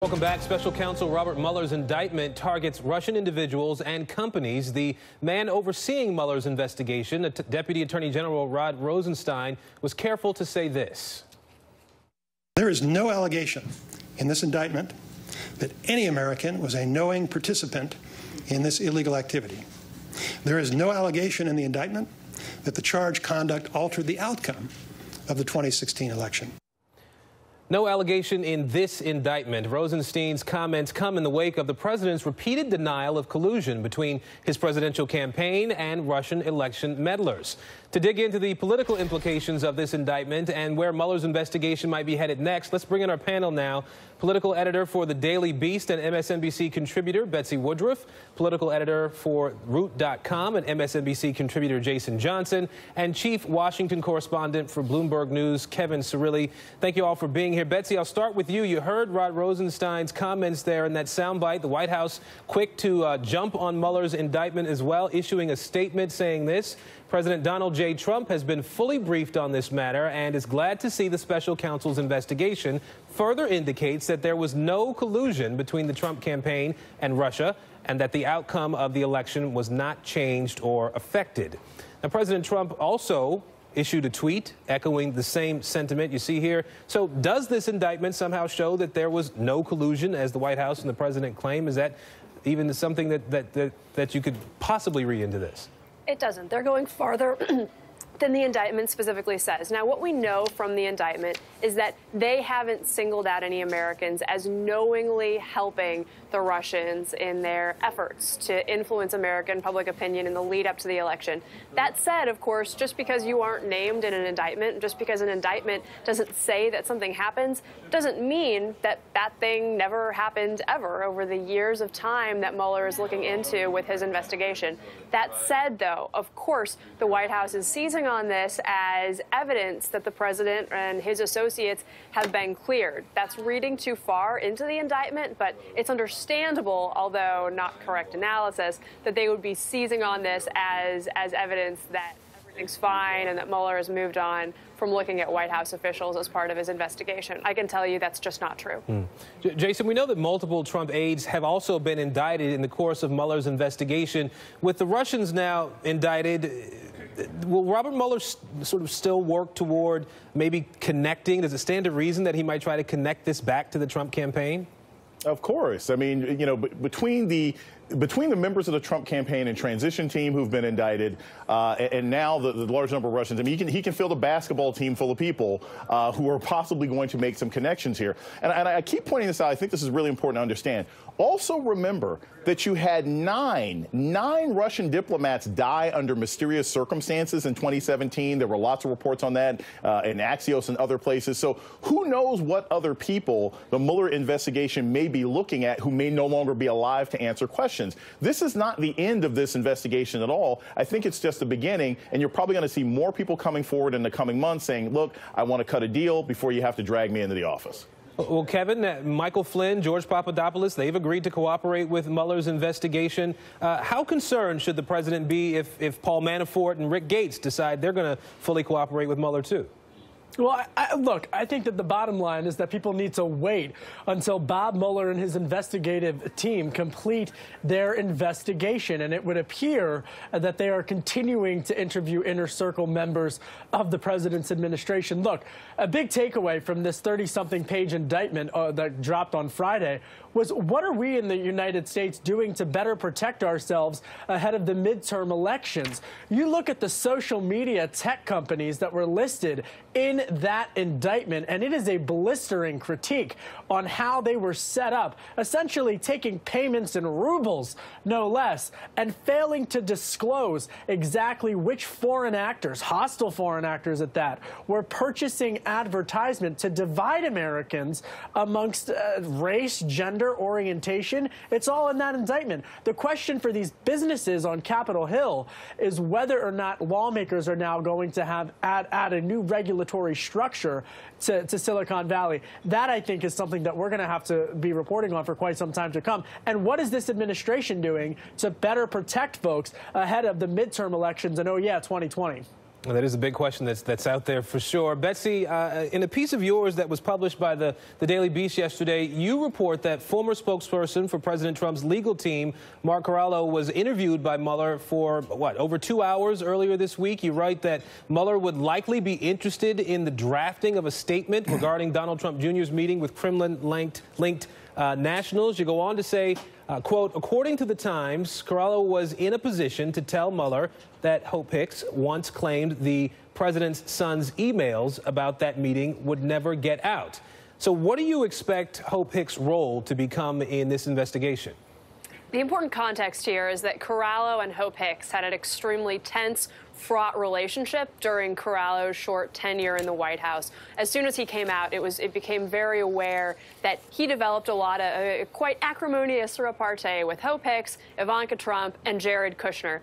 Welcome back. Special counsel Robert Mueller's indictment targets Russian individuals and companies. The man overseeing Mueller's investigation, Deputy Attorney General Rod Rosenstein, was careful to say this. There is no allegation in this indictment that any American was a knowing participant in this illegal activity. There is no allegation in the indictment that the charged conduct altered the outcome of the 2016 election. No allegation in this indictment. Rosenstein's comments come in the wake of the president's repeated denial of collusion between his presidential campaign and Russian election meddlers. To dig into the political implications of this indictment and where Mueller's investigation might be headed next, let's bring in our panel now. Political editor for The Daily Beast and MSNBC contributor Betsy Woodruff, political editor for Root.com and MSNBC contributor Jason Johnson, and chief Washington correspondent for Bloomberg News Kevin Cirilli. Thank you all for being here. Betsy, I'll start with you. You heard Rod Rosenstein's comments there in that soundbite. The White House quick to jump on Mueller's indictment as well, issuing a statement saying this: President Donald J. Trump has been fully briefed on this matter and is glad to see the special counsel's investigation further indicates that there was no collusion between the Trump campaign and Russia and that the outcome of the election was not changed or affected. Now, President Trump also issued a tweet echoing the same sentiment you see here. So does this indictment somehow show that there was no collusion, as the White House and the president claim? Is that even something that you could possibly read into this? It doesn't. They're going farther than the indictment specifically says. Now, what we know from the indictment is that they haven't singled out any Americans as knowingly helping the Russians in their efforts to influence American public opinion in the lead up to the election. That said, of course, just because you aren't named in an indictment, just because an indictment doesn't say that something happens, doesn't mean that that thing never happened ever over the years of time that Mueller is looking into with his investigation. That said, though, of course, the White House is seizing on this as evidence that the president and his associates have been cleared. That's reading too far into the indictment, but it's understandable, although not correct analysis, that they would be seizing on this as evidence that everything's fine and that Mueller has moved on from looking at White House officials as part of his investigation. I can tell you that's just not true. Jason, we know that multiple Trump aides have also been indicted in the course of Mueller's investigation. With the Russians now indicted, will Robert Mueller sort of still work toward maybe connecting? Does it stand to reason that he might try to connect this back to the Trump campaign? Of course. I mean, you know, between the members of the Trump campaign and transition team who've been indicted, and now the large number of Russians, I mean, he can field a basketball team full of people who are possibly going to make some connections here. And I keep pointing this out. I think this is really important to understand. Also remember that you had nine Russian diplomats die under mysterious circumstances in 2017. There were lots of reports on that in Axios and other places. So who knows what other people the Mueller investigation may be looking at who may no longer be alive to answer questions. This is not the end of this investigation at all. I think it's just the beginning, and you're probably going to see more people coming forward in the coming months saying, look, I want to cut a deal before you have to drag me into the office. Well, Kevin, Michael Flynn, George Papadopoulos, they've agreed to cooperate with Mueller's investigation. How concerned should the president be if Paul Manafort and Rick Gates decide they're going to fully cooperate with Mueller, too? Well, look, I think that the bottom line is that people need to wait until Bob Mueller and his investigative team complete their investigation. And it would appear that they are continuing to interview inner circle members of the president's administration. Look, a big takeaway from this 30-something page indictment that dropped on Friday was, what are we in the United States doing to better protect ourselves ahead of the midterm elections? You look at the social media tech companies that were listed in that indictment, and it is a blistering critique on how they were set up, essentially taking payments in rubles, no less, and failing to disclose exactly which foreign actors, hostile foreign actors at that, were purchasing advertisement to divide Americans amongst race, gender, orientation. It's all in that indictment. The question for these businesses on Capitol Hill is whether or not lawmakers are now going to have add a new regulatory structure to Silicon Valley. That, I think, is something that we're going to have to be reporting on for quite some time to come. And what is this administration doing to better protect folks ahead of the midterm elections in, 2020? Well, that is a big question that's out there for sure. Betsy, in a piece of yours that was published by the Daily Beast yesterday, you report that former spokesperson for President Trump's legal team, Mark Corallo, was interviewed by Mueller for, over 2 hours earlier this week. You write that Mueller would likely be interested in the drafting of a statement regarding Donald Trump Jr.'s meeting with Kremlin-linked nationals. You go on to say, quote, according to the Times, Cirilli was in a position to tell Mueller that Hope Hicks once claimed the president's son's emails about that meeting would never get out. So what do you expect Hope Hicks' role to become in this investigation? The important context here is that Cirilli and Hope Hicks had an extremely tense, fraught relationship during Corallo's short tenure in the White House. As soon as he came out, it became very aware that he developed a lot of quite acrimonious repartee with Hope Hicks, Ivanka Trump, and Jared Kushner.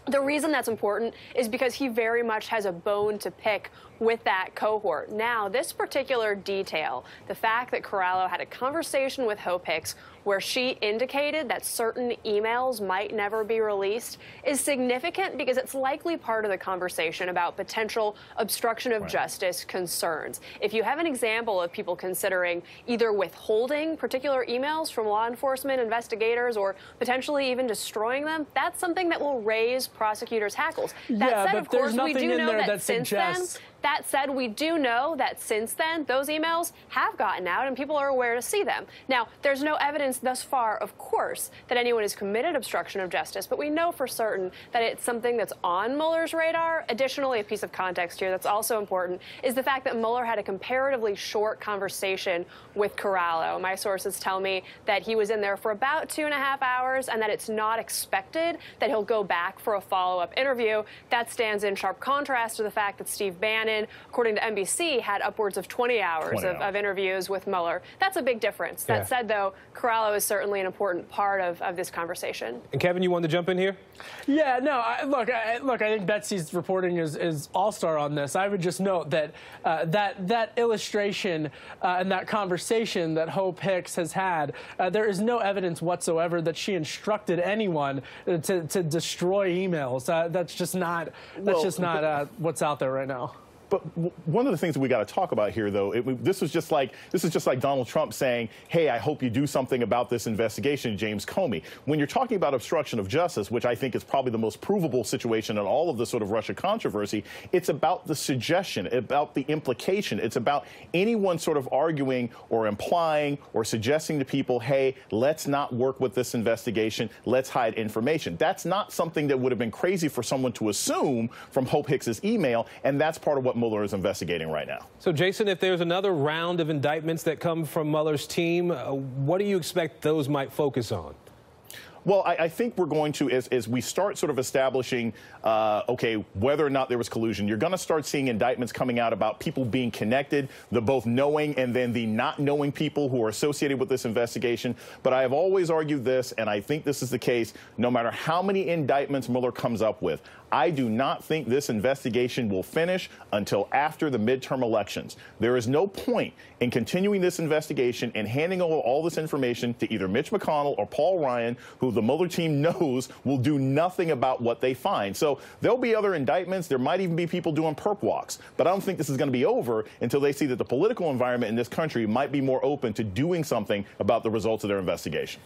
The reason that's important is because he very much has a bone to pick with that cohort. Now, this particular detail, the fact that Cirilli had a conversation with Hope Hicks where she indicated that certain emails might never be released, is significant because it's likely part of the conversation about potential obstruction of justice concerns. If you have an example of people considering either withholding particular emails from law enforcement investigators or potentially even destroying them, that's something that will raise prosecutors' hackles. That said, of course, we do know that since then, that said, we do know that since then, those emails have gotten out and people are aware to see them. Now, there's no evidence thus far, of course, that anyone has committed obstruction of justice, but we know for certain that it's something that's on Mueller's radar. Additionally, a piece of context here that's also important is the fact that Mueller had a comparatively short conversation with Cirilli. My sources tell me that he was in there for about 2.5 hours and that it's not expected that he'll go back for a follow-up interview. That stands in sharp contrast to the fact that Steve Bannon, according to NBC, had upwards of 20 hours of interviews with Mueller. That's a big difference. That said, though, Cirilli is certainly an important part of this conversation. And Kevin, you wanted to jump in here? Yeah, no, look, I think Betsy's reporting is all-star on this. I would just note that that illustration and that conversation that Hope Hicks has had, there is no evidence whatsoever that she instructed anyone to destroy emails. That's just not what's out there right now. But one of the things that we got to talk about here, though, this is just like Donald Trump saying, "Hey, I hope you do something about this investigation, James Comey." When you're talking about obstruction of justice, which I think is probably the most provable situation in all of the sort of Russia controversy, it's about the suggestion, about the implication. It's about anyone sort of arguing or implying or suggesting to people, "Hey, let's not work with this investigation. Let's hide information." That's not something that would have been crazy for someone to assume from Hope Hicks's email, and that's part of what Mueller is investigating right now. So, Jason, if there's another round of indictments that come from Mueller's team, what do you expect those might focus on? Well, I think we're going to, as we start sort of establishing, okay, whether or not there was collusion, you're going to start seeing indictments coming out about people being connected, the both knowing and then the not knowing people who are associated with this investigation. But I have always argued this, and I think this is the case, no matter how many indictments Mueller comes up with, I do not think this investigation will finish until after the midterm elections. There is no point in continuing this investigation and handing over all this information to either Mitch McConnell or Paul Ryan, who the Mueller team knows will do nothing about what they find. So there'll be other indictments. There might even be people doing perp walks. But I don't think this is going to be over until they see that the political environment in this country might be more open to doing something about the results of their investigation.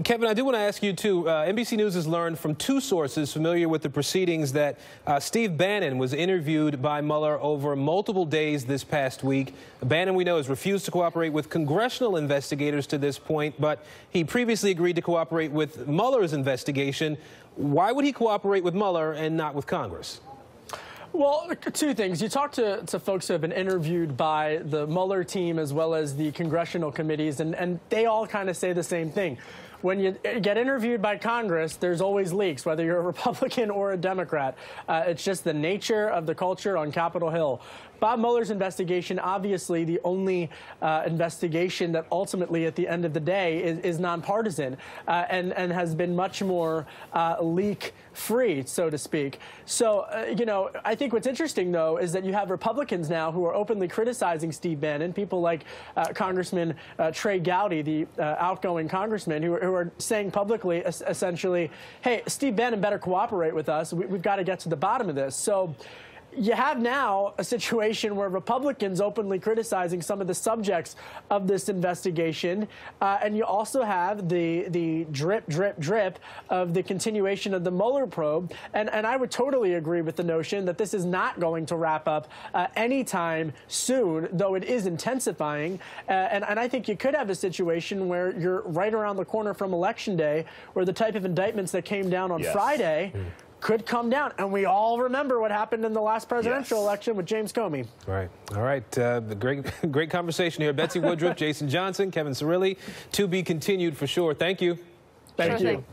Kevin, I do want to ask you, too, NBC News has learned from two sources familiar with the proceedings that Steve Bannon was interviewed by Mueller over multiple days this past week. Bannon, we know, has refused to cooperate with congressional investigators to this point, but he previously agreed to cooperate with Mueller's investigation. Why would he cooperate with Mueller and not with Congress? Well, two things. You talk to folks who have been interviewed by the Mueller team as well as the congressional committees, and they all kind of say the same thing. When you get interviewed by Congress, there's always leaks, whether you're a Republican or a Democrat. It's just the nature of the culture on Capitol Hill. Bob Mueller's investigation, obviously the only investigation that ultimately at the end of the day is nonpartisan and has been much more leak-free, so to speak. So, you know, I think what's interesting, though, is that you have Republicans now who are openly criticizing Steve Bannon, people like Congressman Trey Gowdy, the outgoing congressman, who are saying publicly, essentially, hey, Steve Bannon better cooperate with us. We've got to get to the bottom of this. So you have now a situation where Republicans openly criticizing some of the subjects of this investigation, and you also have the drip, drip, drip of the continuation of the Mueller probe. And I would totally agree with the notion that this is not going to wrap up anytime soon, though it is intensifying. And I think you could have a situation where you're right around the corner from Election Day, where the type of indictments that came down on Friday could come down. And we all remember what happened in the last presidential election with James Comey. Right. All right. Great conversation here. Betsy Woodruff, Jason Johnson, Kevin Cirilli. To be continued for sure. Thank you. Thank you.